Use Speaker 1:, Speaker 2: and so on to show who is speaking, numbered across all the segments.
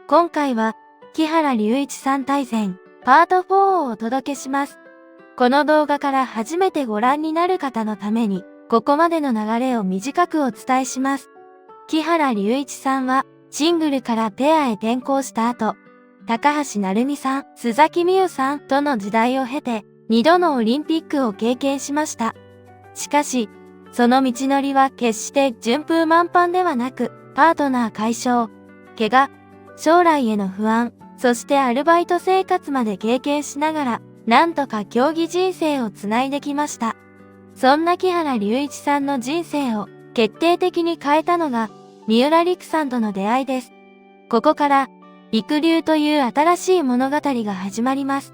Speaker 1: 今回は、木原龍一さん対戦、パート4をお届けします。この動画から初めてご覧になる方のために、ここまでの流れを短くお伝えします。木原龍一さんは、シングルからペアへ転向した後、高橋成美さん、須崎美優さんとの時代を経て、2度のオリンピックを経験しました。しかし、その道のりは決して順風満帆ではなく、パートナー解消、怪我、将来への不安、そしてアルバイト生活まで経験しながら、なんとか競技人生をつないできました。そんな木原龍一さんの人生を決定的に変えたのが、三浦璃来さんとの出会いです。ここから、陸流という新しい物語が始まります。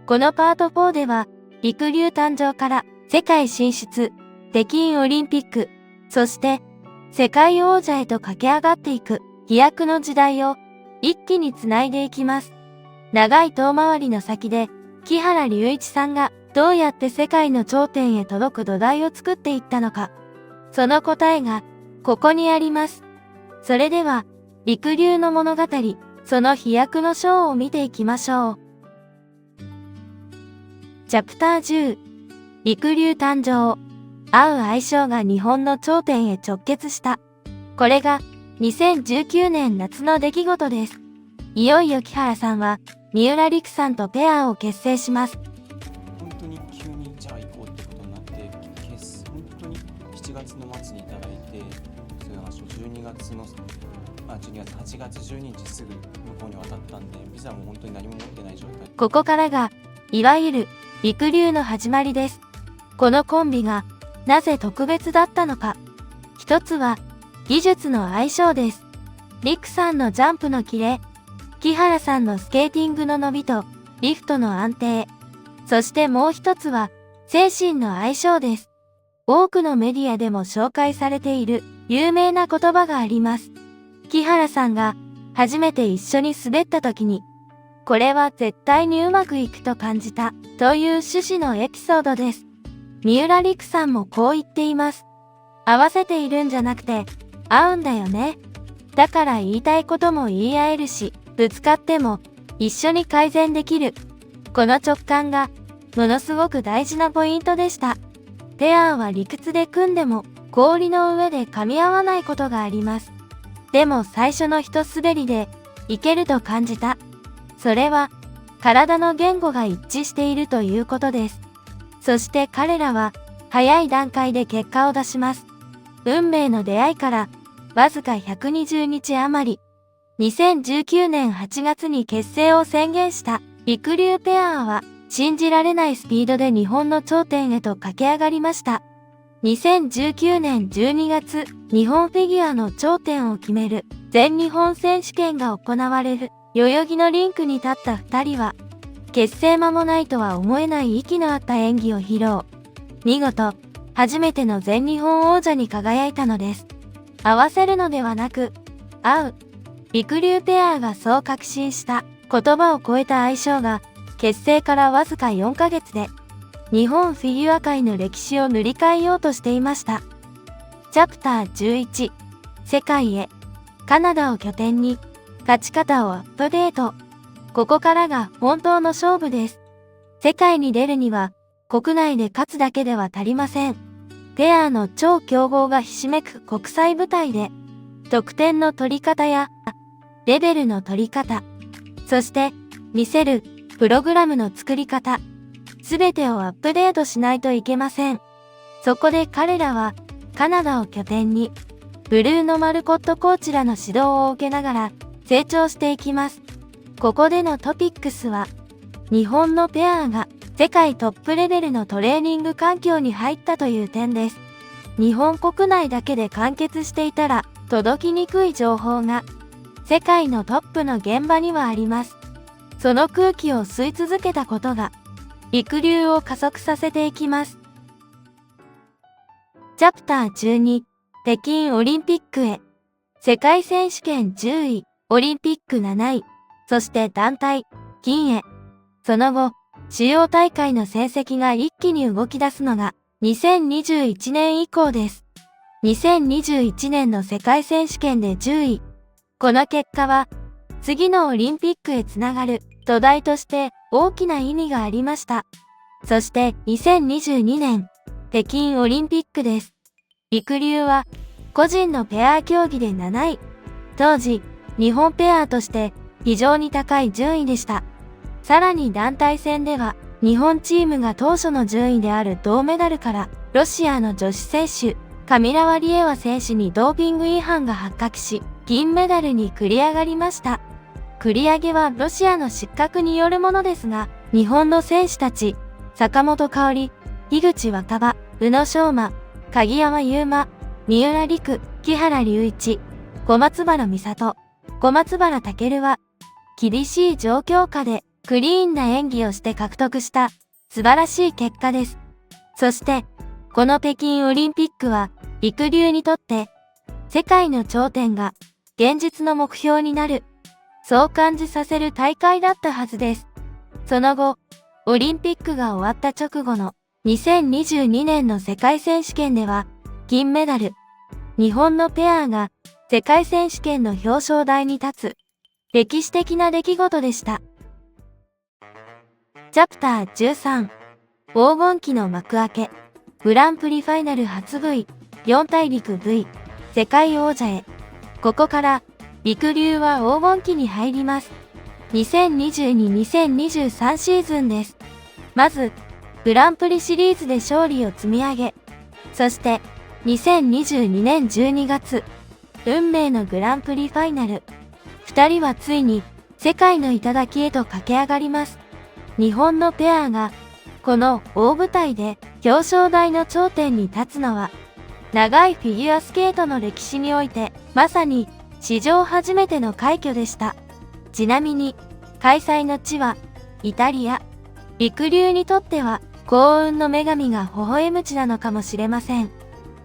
Speaker 1: このパート4では、陸流誕生から世界進出、北京オリンピック、そして世界王者へと駆け上がっていく飛躍の時代を一気につないでいきます。長い遠回りの先で、木原龍一さんがどうやって世界の頂点へ届く土台を作っていったのか。その答えがここにあります。それでは、陸流の物語、その飛躍のショーを見ていきましょう。チャプター10、陸流誕生。合う相性が日本の頂点へ直結した。これが2019年夏の出来事です。いよいよ木原さんは三浦璃来さんとペアを結成します。
Speaker 2: 本当に急にじゃあ行こうってことになって、本当に7月の末にいただいて、そういう話を8月12日すぐ向こうに渡ったんで、ビザも本当に何も持ってない状態。
Speaker 1: ここからが、いわゆる陸流の始まりです。このコンビがなぜ特別だったのか。一つは、技術の相性です。璃来さんのジャンプのキレ、木原さんのスケーティングの伸びと、リフトの安定。そしてもう一つは、精神の相性です。多くのメディアでも紹介されている有名な言葉があります。木原さんが初めて一緒に滑った時に、これは絶対にうまくいくと感じたという趣旨のエピソードです。三浦璃来さんもこう言っています。合わせているんじゃなくて、合うんだよね。だから言いたいことも言い合えるし、ぶつかっても一緒に改善できる。この直感がものすごく大事なポイントでした。ペアは理屈で組んでも氷の上で噛み合わないことがあります。でも最初の一滑りでいけると感じた。それは体の言語が一致しているということです。そして彼らは早い段階で結果を出します。運命の出会いからわずか120日余り、2019年8月に結成を宣言した陸流ペアは信じられないスピードで日本の頂点へと駆け上がりました。2019年12月、日本フィギュアの頂点を決める全日本選手権が行われる代々木のリンクに立った2人は、結成間もないとは思えない息の合った演技を披露。見事、初めての全日本王者に輝いたのです。合わせるのではなく、合う。陸流ペアがそう確信した言葉を超えた相性が、結成からわずか4ヶ月で、日本フィギュア界の歴史を塗り替えようとしていました。チャプター11、世界へ。カナダを拠点に、勝ち方をアップデート。ここからが本当の勝負です。世界に出るには、国内で勝つだけでは足りません。ペアの超強豪がひしめく国際舞台で、得点の取り方や、レベルの取り方、そして見せるプログラムの作り方、すべてをアップデートしないといけません。そこで彼らはカナダを拠点に、ブルーノ・マルコットコーチらの指導を受けながら成長していきます。ここでのトピックスは、日本のペアが世界トップレベルのトレーニング環境に入ったという点です。日本国内だけで完結していたら届きにくい情報が世界のトップの現場にはあります。その空気を吸い続けたことが陸流を加速させていきます。チャプター12、北京オリンピックへ。世界選手権10位、オリンピック7位、そして団体、金へ。その後、主要大会の成績が一気に動き出すのが2021年以降です。2021年の世界選手権で10位。この結果は、次のオリンピックへつながる土台として大きな意味がありました。そして2022年北京オリンピックです。陸流は個人のペア競技で7位。当時、日本ペアとして非常に高い順位でした。さらに団体戦では日本チームが当初の順位である銅メダルからロシアの女子選手カミラ・ワリエワ選手にドーピング違反が発覚し銀メダルに繰り上がりました。繰り上げはロシアの失格によるものですが、日本の選手たち坂本花織、樋口新葉、宇野昌磨、鍵山優真、三浦璃来、木原龍一、小松原美里、小松原尊は厳しい状況下でクリーンな演技をして獲得した素晴らしい結果です。そして、この北京オリンピックは陸流にとって世界の頂点が現実の目標になる、そう感じさせる大会だったはずです。その後、オリンピックが終わった直後の2022年の世界選手権では銀メダル、日本のペアが世界選手権の表彰台に立つ歴史的な出来事でした。チャプター13黄金期の幕開けグランプリファイナル初 V4 大陸 V 世界王者へ。ここから陸流は黄金期に入ります。2022-2023シーズンです。まずグランプリシリーズで勝利を積み上げ、そして2022年12月運命のグランプリファイナル、2人はついに世界の頂へと駆け上がります。日本のペアがこの大舞台で表彰台の頂点に立つのは長いフィギュアスケートの歴史においてまさに史上初めての快挙でした。ちなみに開催の地はイタリア。陸流にとっては幸運の女神が微笑む地なのかもしれません。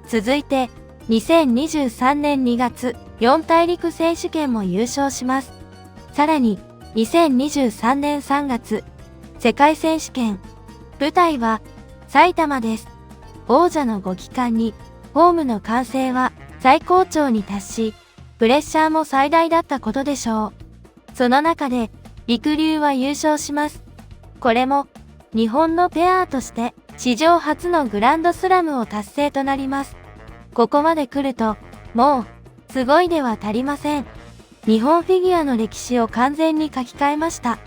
Speaker 1: 続いて2023年2月4大陸選手権も優勝します。さらに2023年3月世界選手権、舞台は埼玉です。王者のご帰還にホームの歓声は最高潮に達し、プレッシャーも最大だったことでしょう。その中で陸流は優勝します。これも日本のペアとして史上初のグランドスラムを達成となります。ここまで来るともうすごいでは足りません。日本フィギュアの歴史を完全に書き換えました。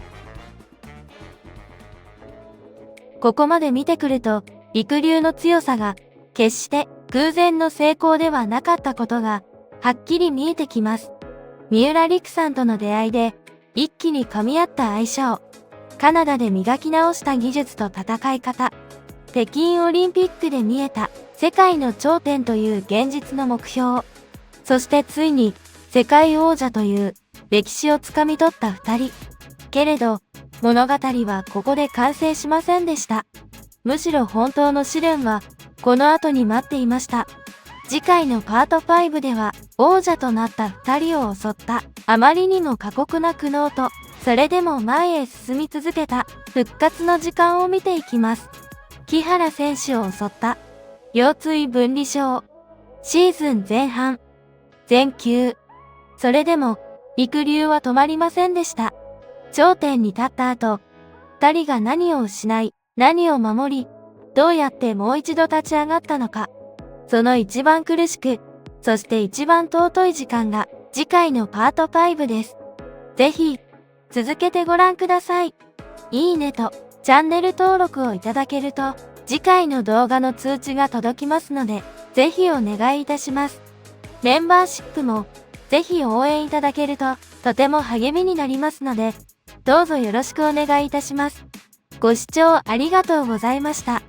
Speaker 1: ここまで見てくると陸流の強さが決して偶然の成功ではなかったことがはっきり見えてきます。三浦璃来さんとの出会いで一気に噛み合った相性、カナダで磨き直した技術と戦い方、北京オリンピックで見えた世界の頂点という現実の目標、そしてついに世界王者という歴史をつかみ取った二人。けれど物語はここで完成しませんでした。むしろ本当の試練はこの後に待っていました。次回のパート5では王者となった二人を襲ったあまりにも過酷な苦悩と、それでも前へ進み続けた復活の時間を見ていきます。木原選手を襲った腰椎分離症。シーズン前半全休。それでも陸流は止まりませんでした。頂点に立った後、二人が何を失い、何を守り、どうやってもう一度立ち上がったのか。その一番苦しく、そして一番尊い時間が次回のパート5です。ぜひ、続けてご覧ください。いいねとチャンネル登録をいただけると、次回の動画の通知が届きますので、ぜひお願いいたします。メンバーシップも、ぜひ応援いただけると、とても励みになりますので、どうぞよろしくお願いいたします。ご視聴ありがとうございました。